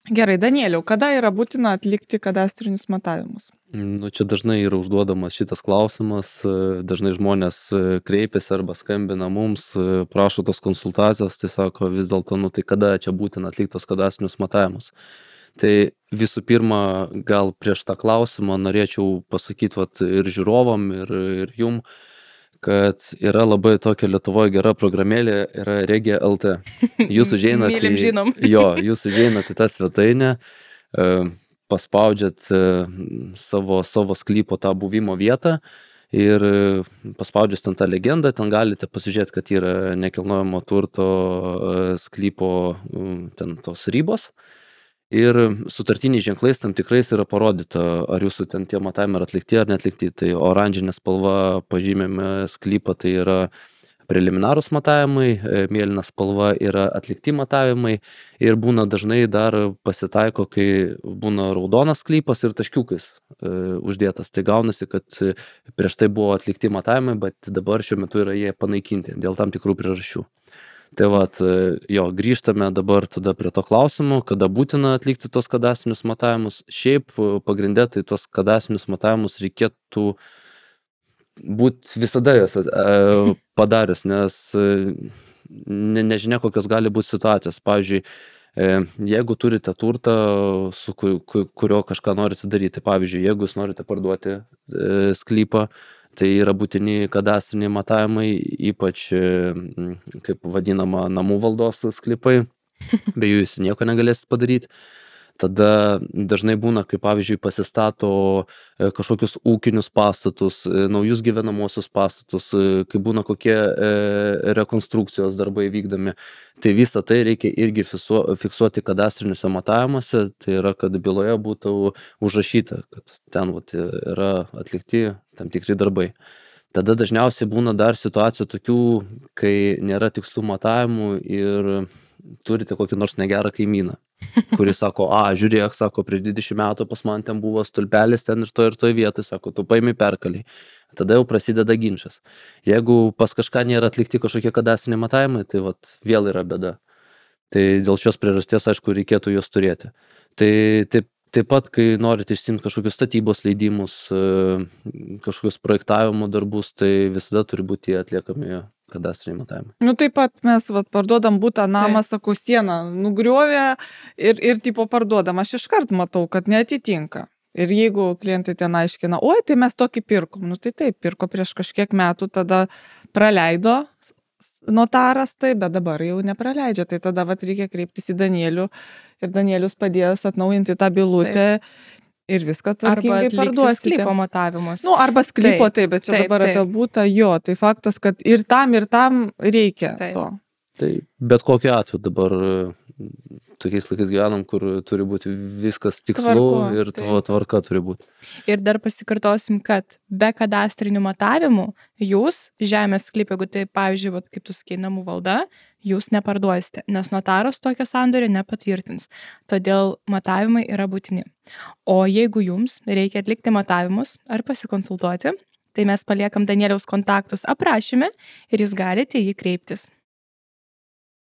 Gerai, Danieliau, kada yra būtina atlikti kadastrinius matavimus? Nu, čia dažnai yra užduodamas šitas klausimas, dažnai žmonės kreipiasi arba skambina mums, prašo tos konsultacijos, tai sako vis dėlto, nu tai kada čia būtina atlikti tos kadastrinius matavimus. Tai visų pirma, gal prieš tą klausimą norėčiau pasakyti vat, ir žiūrovam, ir jum, kad yra labai tokia Lietuvoje gera programėlė, yra Regija LT. Jūs užeinat Mylim, žinom. jūs užeinat į tą svetainę, paspaudžiat savo sklypo tą buvimo vietą ir paspaudžiat ten tą legendą, ten galite pasižiūrėti, kad yra nekilnojamo turto sklypo ten tos ribos. Ir sutartiniais ženklais tam tikrais yra parodyta, ar jūsų ten tie matavimai yra atlikti ar neatlikti. Tai oranžinė spalva pažymėme sklypą, tai yra preliminarūs matavimai, mėlyna spalva yra atlikti matavimai ir būna dažnai dar pasitaiko, kai būna raudonas sklypas ir taškiukais uždėtas. Tai gaunasi, kad prieš tai buvo atlikti matavimai, bet dabar šiuo metu yra jie panaikinti dėl tam tikrų priežasčių. Tai vat, jo, grįžtame dabar tada prie to klausimo, kada būtina atlikti tos kadastrinius matavimus. Šiaip pagrindė, tai tos kadastrinius matavimus reikėtų būti visada jos padarius, nes nežinia, kokios gali būti situacijos. Pavyzdžiui, jeigu turite turtą, su kurio kažką norite daryti, pavyzdžiui, jeigu jūs norite parduoti sklypą, tai yra būtini kadastriniai matavimai, ypač, kaip vadinama, namų valdos sklypai, be jų jūs nieko negalėsit padaryti. Tada dažnai būna, kaip pavyzdžiui, pasistato kažkokius ūkinius pastatus, naujus gyvenamosius pastatus, kai būna kokie rekonstrukcijos darbai vykdomi. Tai visą tai reikia irgi fiksuoti kadastriniuose matavimuose, tai yra, kad byloje būtų užrašyta, kad ten vat, yra atlikti tam tikri darbai. Tada dažniausiai būna dar situacijų tokių, kai nėra tikslių matavimų ir turite kokį nors negerą kaimyną, kuris sako, žiūrėk, sako, prieš 20 metų pas man ten buvo stulpelis ten ir toj vietoj, sako, tu paimi perkaliai. Tada jau prasideda ginčas. Jeigu pas kažką nėra atlikti kažkokie kadastriniai matavimai, tai vat, vėl yra bėda. Tai dėl šios priežasties, aišku, reikėtų juos turėti. Tai taip pat, kai norite išsiimti kažkokius statybos leidimus, kažkokius projektavimo darbus, tai visada turi būti atliekami kadastriniai matavimai. Nu taip pat mes parduodam butą, namą, sakau, sieną nugriovė ir tipo parduodam. Aš iškart matau, kad neatitinka. Ir jeigu klientai ten aiškina, oi, tai mes tokį pirkom. Nu tai taip, pirko prieš kažkiek metų, tada praleido notaras, tai, bet dabar jau nepraleidžia. Tai tada reikia kreiptis į Danielių ir Danielius padės atnaujinti tą bylutę. Taip. Ir viską tvarkingai parduosite. Arba atlikti sklypo matavimus. Nu, arba sklypo, taip, bet čia dabar apie butą, jo, tai faktas, kad ir tam reikia to. Tai bet kokiu atveju dabar tokiais laikais gyvenam, kur turi būti viskas tikslu ir tvarka turi būti. Ir dar pasikartosim, kad be kadastrinių matavimų jūs žemės sklypą, jeigu tai, pavyzdžiui, kaip tu sakai, namų valda, jūs neparduosite, nes notaras tokio sandorio nepatvirtins. Todėl matavimai yra būtini. O jeigu jums reikia atlikti matavimus ar pasikonsultuoti, tai mes paliekam Danieliaus kontaktus aprašyme ir jūs galite jį kreiptis.